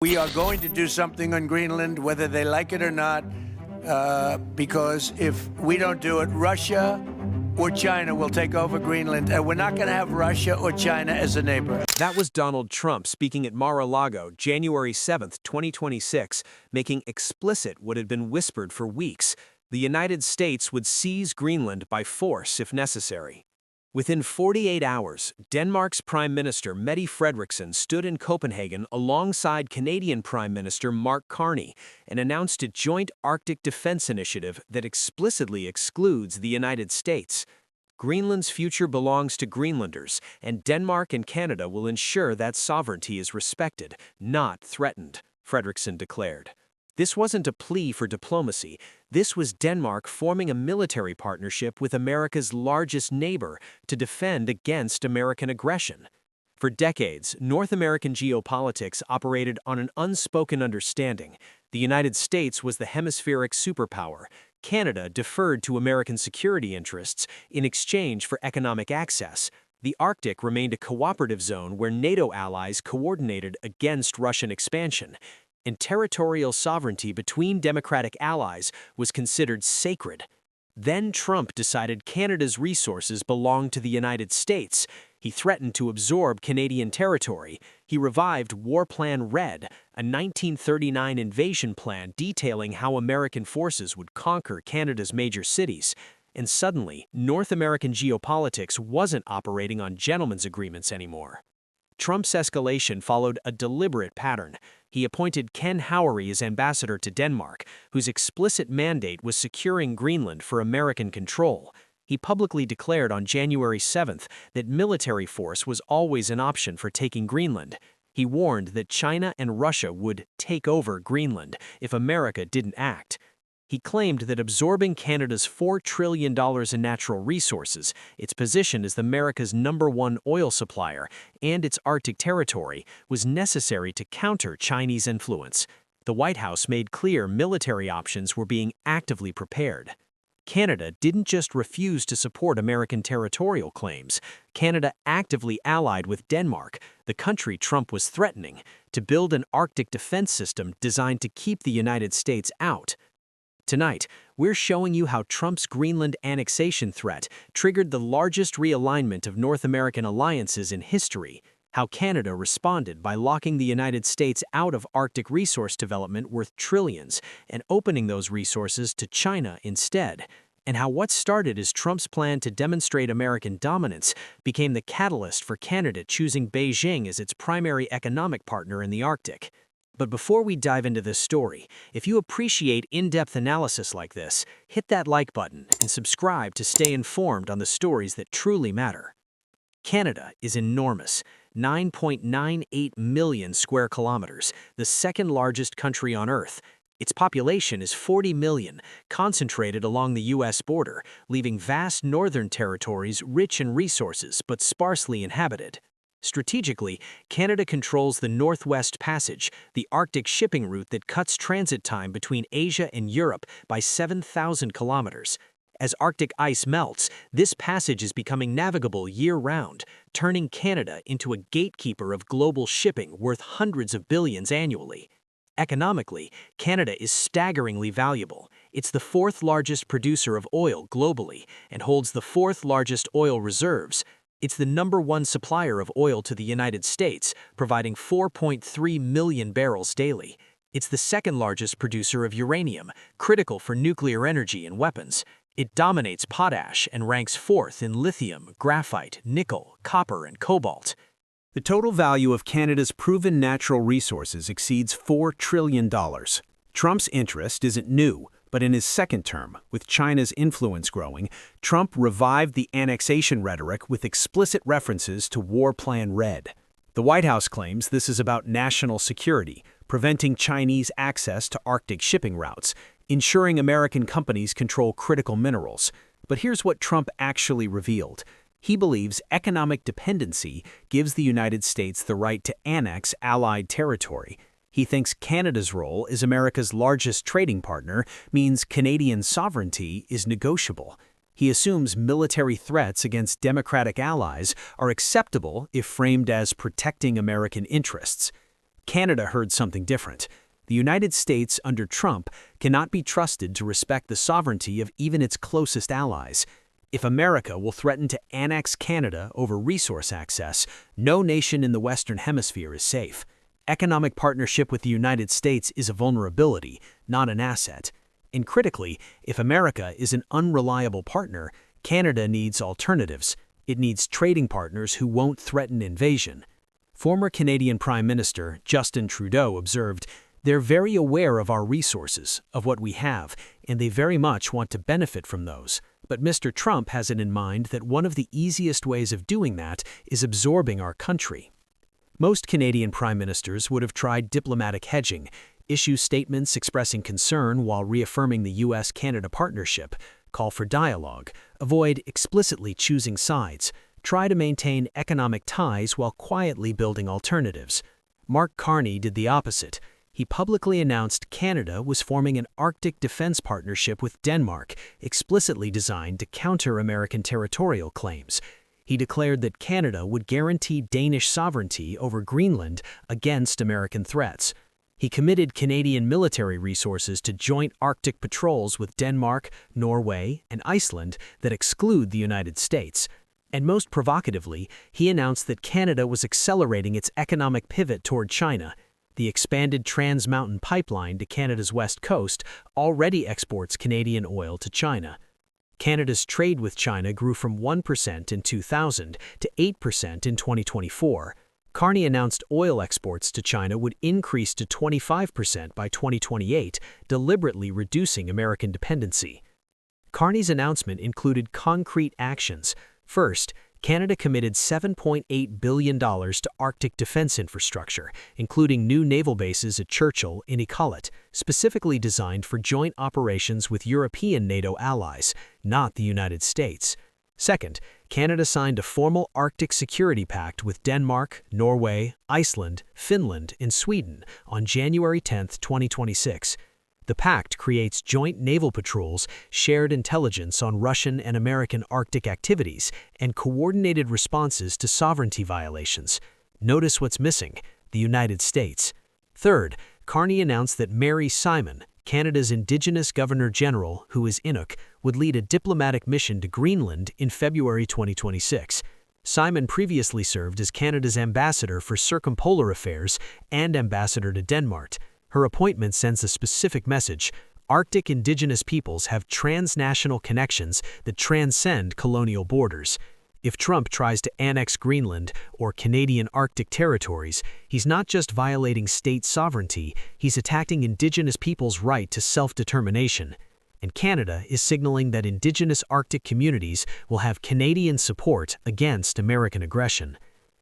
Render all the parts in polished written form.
We are going to do something on Greenland, whether they like it or not, because if we don't do it, Russia or China will take over Greenland, and we're not going to have Russia or China as a neighbor. That was Donald Trump speaking at Mar-a-Lago, January 7, 2026, making explicit what had been whispered for weeks. The United States would seize Greenland by force if necessary. Within 48 hours, Denmark's Prime Minister Mette Frederiksen stood in Copenhagen alongside Canadian Prime Minister Mark Carney and announced a joint Arctic defense initiative that explicitly excludes the United States. Greenland's future belongs to Greenlanders, and Denmark and Canada will ensure that sovereignty is respected, not threatened, Frederiksen declared. This wasn't a plea for diplomacy. This was Denmark forming a military partnership with America's largest neighbor to defend against American aggression. For decades, North American geopolitics operated on an unspoken understanding. The United States was the hemispheric superpower. Canada deferred to American security interests in exchange for economic access. The Arctic remained a cooperative zone where NATO allies coordinated against Russian expansion. And territorial sovereignty between democratic allies was considered sacred. Then Trump decided Canada's resources belonged to the United States. He threatened to absorb Canadian territory. He revived War Plan Red, a 1939 invasion plan detailing how American forces would conquer Canada's major cities. And suddenly, North American geopolitics wasn't operating on gentlemen's agreements anymore. Trump's escalation followed a deliberate pattern. He appointed Ken Howery as ambassador to Denmark, whose explicit mandate was securing Greenland for American control. He publicly declared on January 7th that military force was always an option for taking Greenland. He warned that China and Russia would take over Greenland if America didn't act. He claimed that absorbing Canada's $4 trillion in natural resources, its position as America's #1 oil supplier, and its Arctic territory, was necessary to counter Chinese influence. The White House made clear military options were being actively prepared. Canada didn't just refuse to support American territorial claims. Canada actively allied with Denmark, the country Trump was threatening, to build an Arctic defense system designed to keep the United States out. Tonight, we're showing you how Trump's Greenland annexation threat triggered the largest realignment of North American alliances in history, how Canada responded by locking the United States out of Arctic resource development worth trillions and opening those resources to China instead, and how what started as Trump's plan to demonstrate American dominance became the catalyst for Canada choosing Beijing as its primary economic partner in the Arctic. But before we dive into this story, if you appreciate in-depth analysis like this, hit that like button and subscribe to stay informed on the stories that truly matter. Canada is enormous, 9.98 million square kilometers, the second largest country on Earth. Its population is 40 million, concentrated along the U.S. border, leaving vast northern territories rich in resources but sparsely inhabited. Strategically, Canada controls the Northwest Passage, the Arctic shipping route that cuts transit time between Asia and Europe by 7,000 kilometers. As Arctic ice melts, this passage is becoming navigable year-round, turning Canada into a gatekeeper of global shipping worth hundreds of billions annually. Economically, Canada is staggeringly valuable. It's the fourth largest producer of oil globally and holds the fourth largest oil reserves. It's the #1 supplier of oil to the United States, providing 4.3 million barrels daily. It's the second largest producer of uranium, critical for nuclear energy and weapons. It dominates potash and ranks fourth in lithium, graphite, nickel, copper, and cobalt. The total value of Canada's proven natural resources exceeds $4 trillion. Trump's interest isn't new. But in his second term, with China's influence growing, Trump revived the annexation rhetoric with explicit references to War Plan Red. The White House claims this is about national security, preventing Chinese access to Arctic shipping routes, ensuring American companies control critical minerals. But here's what Trump actually revealed. He believes economic dependency gives the United States the right to annex allied territory. He thinks Canada's role as America's largest trading partner means Canadian sovereignty is negotiable. He assumes military threats against democratic allies are acceptable if framed as protecting American interests. Canada heard something different. The United States, under Trump, cannot be trusted to respect the sovereignty of even its closest allies. If America will threaten to annex Canada over resource access, no nation in the Western Hemisphere is safe. Economic partnership with the United States is a vulnerability, not an asset. And critically, if America is an unreliable partner, Canada needs alternatives. It needs trading partners who won't threaten invasion. Former Canadian Prime Minister Justin Trudeau observed, "They're very aware of our resources, of what we have, and they very much want to benefit from those. But Mr. Trump has it in mind that one of the easiest ways of doing that is absorbing our country." Most Canadian prime ministers would have tried diplomatic hedging, issue statements expressing concern while reaffirming the U.S.-Canada partnership, call for dialogue, avoid explicitly choosing sides, try to maintain economic ties while quietly building alternatives. Mark Carney did the opposite. He publicly announced Canada was forming an Arctic defense partnership with Denmark, explicitly designed to counter American territorial claims. He declared that Canada would guarantee Danish sovereignty over Greenland against American threats. He committed Canadian military resources to joint Arctic patrols with Denmark, Norway, and Iceland that exclude the United States. And most provocatively, he announced that Canada was accelerating its economic pivot toward China. The expanded Trans Mountain pipeline to Canada's west coast already exports Canadian oil to China. Canada's trade with China grew from 1% in 2000 to 8% in 2024. Carney announced oil exports to China would increase to 25% by 2028, deliberately reducing American dependency. Carney's announcement included concrete actions. First, Canada committed $7.8 billion to Arctic defense infrastructure, including new naval bases at Churchill and Iqaluit, specifically designed for joint operations with European NATO allies, not the United States. Second, Canada signed a formal Arctic Security Pact with Denmark, Norway, Iceland, Finland, and Sweden on January 10, 2026. The pact creates joint naval patrols, shared intelligence on Russian and American Arctic activities, and coordinated responses to sovereignty violations. Notice what's missing: the United States. Third, Carney announced that Mary Simon, Canada's Indigenous Governor-General, who is Inuk, would lead a diplomatic mission to Greenland in February 2026. Simon previously served as Canada's ambassador for circumpolar affairs and ambassador to Denmark. Her appointment sends a specific message: Arctic Indigenous peoples have transnational connections that transcend colonial borders. If Trump tries to annex Greenland or Canadian Arctic territories, he's not just violating state sovereignty, he's attacking Indigenous peoples' right to self-determination. And Canada is signaling that Indigenous Arctic communities will have Canadian support against American aggression.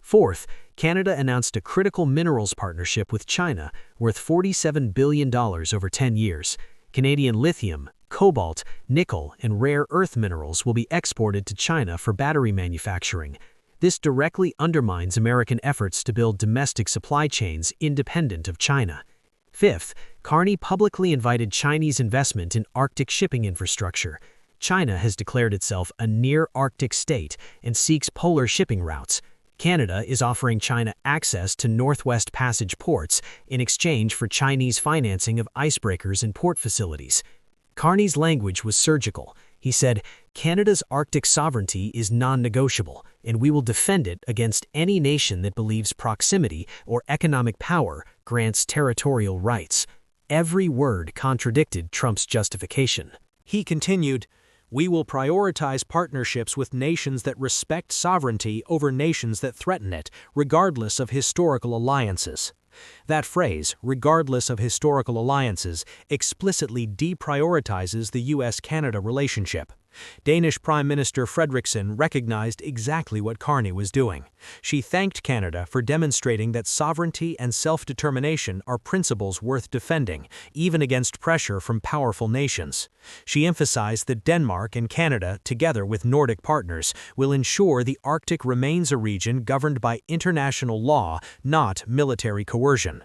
Fourth, Canada announced a critical minerals partnership with China worth $47 billion over 10 years. Canadian lithium, cobalt, nickel, and rare earth minerals will be exported to China for battery manufacturing. This directly undermines American efforts to build domestic supply chains independent of China. Fifth, Carney publicly invited Chinese investment in Arctic shipping infrastructure. China has declared itself a near-Arctic state and seeks polar shipping routes. Canada is offering China access to Northwest Passage ports in exchange for Chinese financing of icebreakers and port facilities. Carney's language was surgical. He said, "Canada's Arctic sovereignty is non-negotiable, and we will defend it against any nation that believes proximity or economic power grants territorial rights." Every word contradicted Trump's justification. He continued, "We will prioritize partnerships with nations that respect sovereignty over nations that threaten it, regardless of historical alliances." That phrase, regardless of historical alliances, explicitly deprioritizes the U.S.-Canada relationship. Danish Prime Minister Frederiksen recognized exactly what Carney was doing. She thanked Canada for demonstrating that sovereignty and self-determination are principles worth defending, even against pressure from powerful nations. She emphasized that Denmark and Canada, together with Nordic partners, will ensure the Arctic remains a region governed by international law, not military coercion.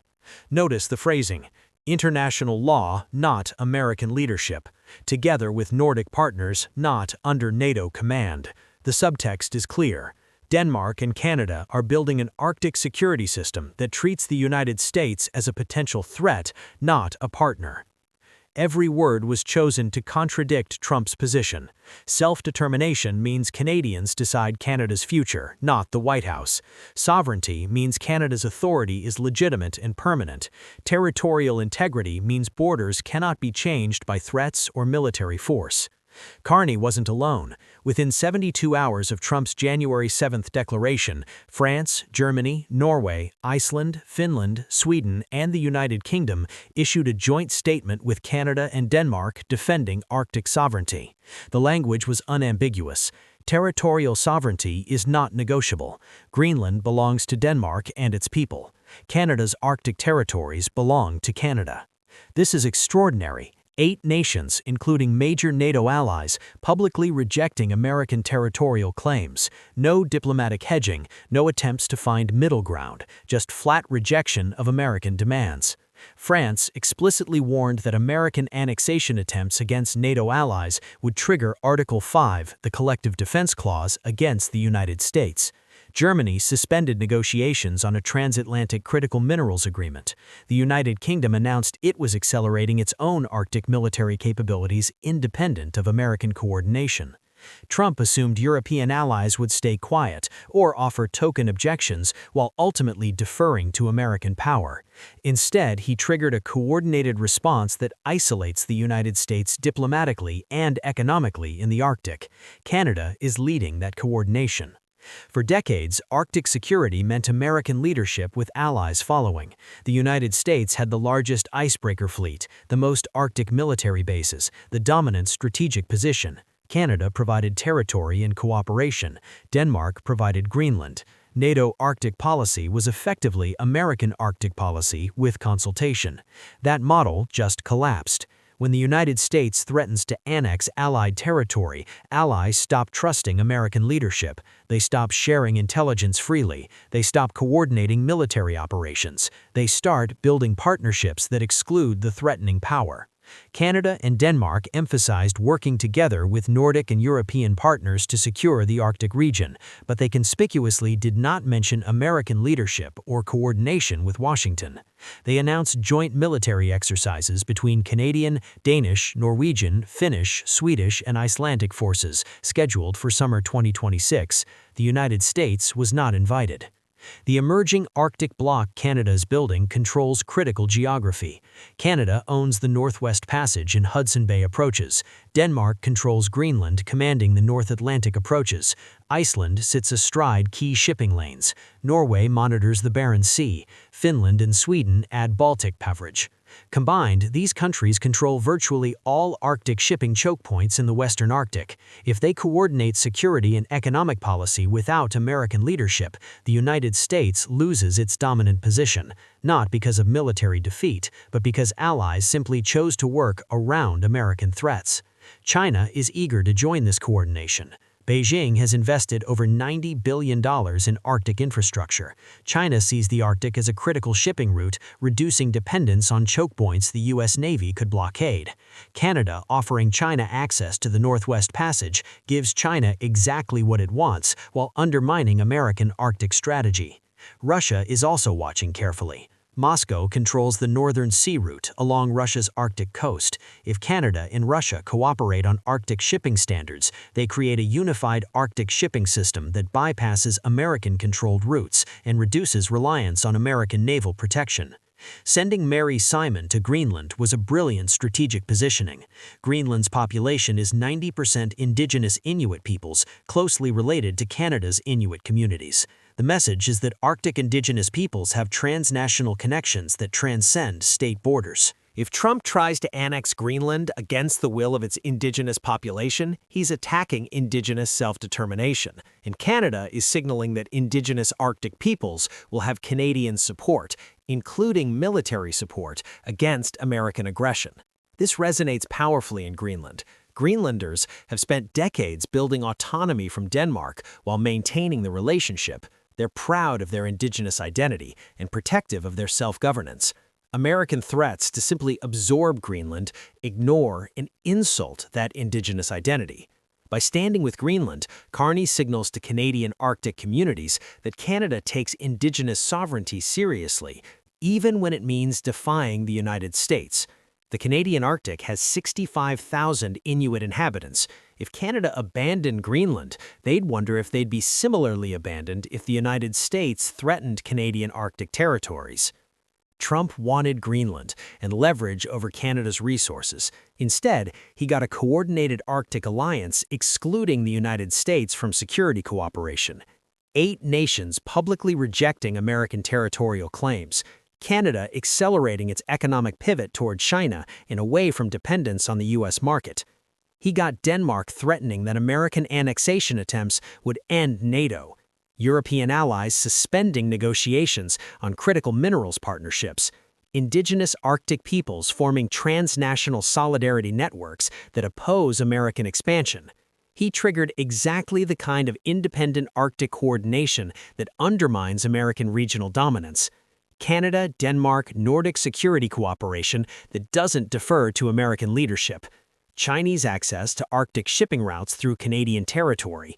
Notice the phrasing: international law, not American leadership. Together with Nordic partners, not under NATO command. The subtext is clear. Denmark and Canada are building an Arctic security system that treats the United States as a potential threat, not a partner. Every word was chosen to contradict Trump's position. Self-determination means Canadians decide Canada's future, not the White House. Sovereignty means Canada's authority is legitimate and permanent. Territorial integrity means borders cannot be changed by threats or military force. Carney wasn't alone. Within 72 hours of Trump's January 7th declaration, France, Germany, Norway, Iceland, Finland, Sweden, and the United Kingdom issued a joint statement with Canada and Denmark defending Arctic sovereignty. The language was unambiguous. Territorial sovereignty is not negotiable. Greenland belongs to Denmark and its people. Canada's Arctic territories belong to Canada. This is extraordinary. 8 nations, including major NATO allies, publicly rejecting American territorial claims. No diplomatic hedging, no attempts to find middle ground, just flat rejection of American demands. France explicitly warned that American annexation attempts against NATO allies would trigger Article 5, the Collective Defense Clause, against the United States. Germany suspended negotiations on a transatlantic critical minerals agreement. The United Kingdom announced it was accelerating its own Arctic military capabilities independent of American coordination. Trump assumed European allies would stay quiet or offer token objections while ultimately deferring to American power. Instead, he triggered a coordinated response that isolates the United States diplomatically and economically in the Arctic. Canada is leading that coordination. For decades, Arctic security meant American leadership with allies following. The United States had the largest icebreaker fleet, the most Arctic military bases, the dominant strategic position. Canada provided territory and cooperation. Denmark provided Greenland. NATO Arctic policy was effectively American Arctic policy with consultation. That model just collapsed. When the United States threatens to annex Allied territory, allies stop trusting American leadership. They stop sharing intelligence freely. They stop coordinating military operations. They start building partnerships that exclude the threatening power. Canada and Denmark emphasized working together with Nordic and European partners to secure the Arctic region, but they conspicuously did not mention American leadership or coordination with Washington. They announced joint military exercises between Canadian, Danish, Norwegian, Finnish, Swedish, and Icelandic forces, scheduled for summer 2026. The United States was not invited. The emerging Arctic bloc Canada is building controls critical geography. Canada owns the Northwest Passage and Hudson Bay approaches. Denmark controls Greenland, commanding the North Atlantic approaches. Iceland sits astride key shipping lanes. Norway monitors the Barents Sea. Finland and Sweden add Baltic coverage. Combined, these countries control virtually all Arctic shipping choke points in the Western Arctic. If they coordinate security and economic policy without American leadership, the United States loses its dominant position, not because of military defeat, but because allies simply chose to work around American threats. China is eager to join this coordination. Beijing has invested over $90 billion in Arctic infrastructure. China sees the Arctic as a critical shipping route, reducing dependence on choke points the U.S. Navy could blockade. Canada, offering China access to the Northwest Passage, gives China exactly what it wants while undermining American Arctic strategy. Russia is also watching carefully. Moscow controls the northern sea route along Russia's Arctic coast. If Canada and Russia cooperate on Arctic shipping standards, they create a unified Arctic shipping system that bypasses American-controlled routes and reduces reliance on American naval protection. Sending Mary Simon to Greenland was a brilliant strategic positioning. Greenland's population is 90% indigenous Inuit peoples, closely related to Canada's Inuit communities. The message is that Arctic indigenous peoples have transnational connections that transcend state borders. If Trump tries to annex Greenland against the will of its indigenous population, he's attacking indigenous self-determination. And Canada is signaling that indigenous Arctic peoples will have Canadian support, including military support, against American aggression. This resonates powerfully in Greenland. Greenlanders have spent decades building autonomy from Denmark while maintaining the relationship. They're proud of their indigenous identity and protective of their self-governance. American threats to simply absorb Greenland ignore and insult that indigenous identity. By standing with Greenland, Carney signals to Canadian Arctic communities that Canada takes Indigenous sovereignty seriously, even when it means defying the United States. The Canadian Arctic has 65,000 Inuit inhabitants. If Canada abandoned Greenland, they'd wonder if they'd be similarly abandoned if the United States threatened Canadian Arctic territories. Trump wanted Greenland and leverage over Canada's resources. Instead, he got a coordinated Arctic alliance excluding the United States from security cooperation. 8 nations publicly rejecting American territorial claims. Canada accelerating its economic pivot toward China and away from dependence on the U.S. market. He got Denmark threatening that American annexation attempts would end NATO. European allies suspending negotiations on critical minerals partnerships. Indigenous Arctic peoples forming transnational solidarity networks that oppose American expansion. He triggered exactly the kind of independent Arctic coordination that undermines American regional dominance. Canada-Denmark Nordic security cooperation that doesn't defer to American leadership. Chinese access to Arctic shipping routes through Canadian territory.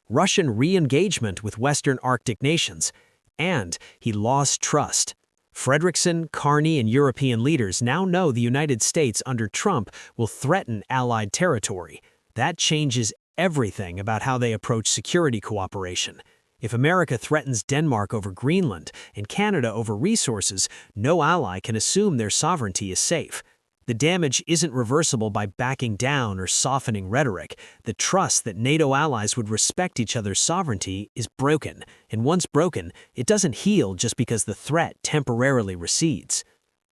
Russian re-engagement with Western Arctic nations. And he lost trust. Frederickson, Carney, and European leaders now know the United States under Trump will threaten Allied territory. That changes everything about how they approach security cooperation. If America threatens Denmark over Greenland and Canada over resources, no ally can assume their sovereignty is safe. The damage isn't reversible by backing down or softening rhetoric. The trust that NATO allies would respect each other's sovereignty is broken, and once broken, it doesn't heal just because the threat temporarily recedes.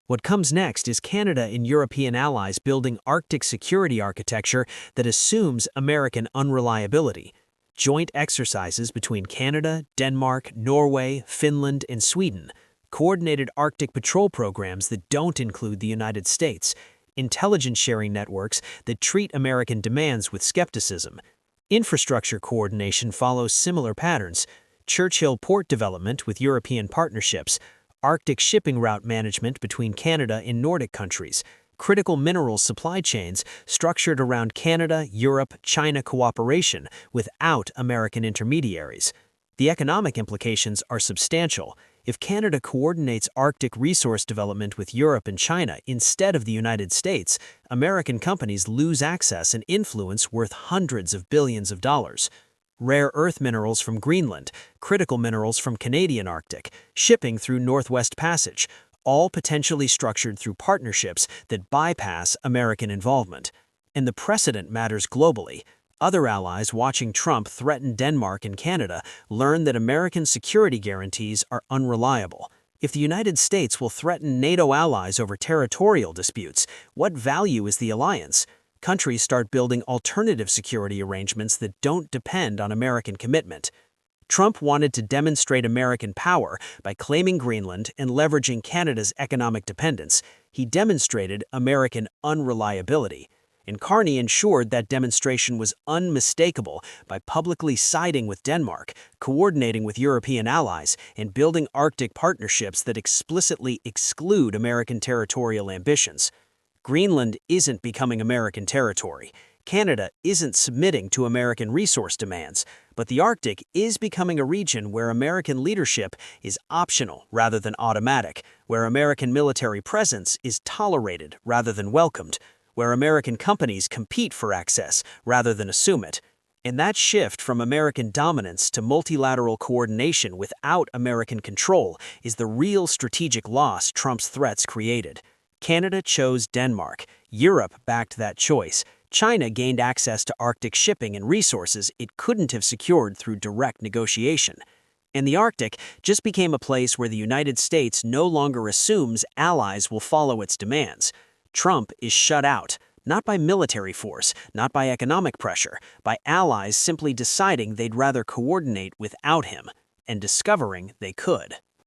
What comes next is Canada and European allies building Arctic security architecture that assumes American unreliability. Joint exercises between Canada, Denmark, Norway, Finland, and Sweden. Coordinated Arctic patrol programs that don't include the United States, intelligence sharing networks that treat American demands with skepticism. Infrastructure coordination follows similar patterns. Churchill port development with European partnerships, Arctic shipping route management between Canada and Nordic countries, critical minerals supply chains structured around Canada, Europe, China cooperation without American intermediaries. The economic implications are substantial. If Canada coordinates Arctic resource development with Europe and China instead of the United States, American companies lose access and influence worth hundreds of billions of dollars. Rare earth minerals from Greenland, critical minerals from Canadian Arctic, shipping through Northwest Passage, all potentially structured through partnerships that bypass American involvement. And the precedent matters globally. Other allies watching Trump threaten Denmark and Canada learn that American security guarantees are unreliable. If the United States will threaten NATO allies over territorial disputes, what value is the alliance? Countries start building alternative security arrangements that don't depend on American commitment. Trump wanted to demonstrate American power by claiming Greenland and leveraging Canada's economic dependence. He demonstrated American unreliability. And Carney ensured that demonstration was unmistakable by publicly siding with Denmark, coordinating with European allies, and building Arctic partnerships that explicitly exclude American territorial ambitions. Greenland isn't becoming American territory. Canada isn't submitting to American resource demands, but the Arctic is becoming a region where American leadership is optional rather than automatic, where American military presence is tolerated rather than welcomed, where American companies compete for access rather than assume it. And that shift from American dominance to multilateral coordination without American control is the real strategic loss Trump's threats created. Canada chose Denmark. Europe backed that choice. China gained access to Arctic shipping and resources it couldn't have secured through direct negotiation. And the Arctic just became a place where the United States no longer assumes allies will follow its demands. Trump is shut out, not by military force, not by economic pressure, by allies simply deciding they'd rather coordinate without him and discovering they could.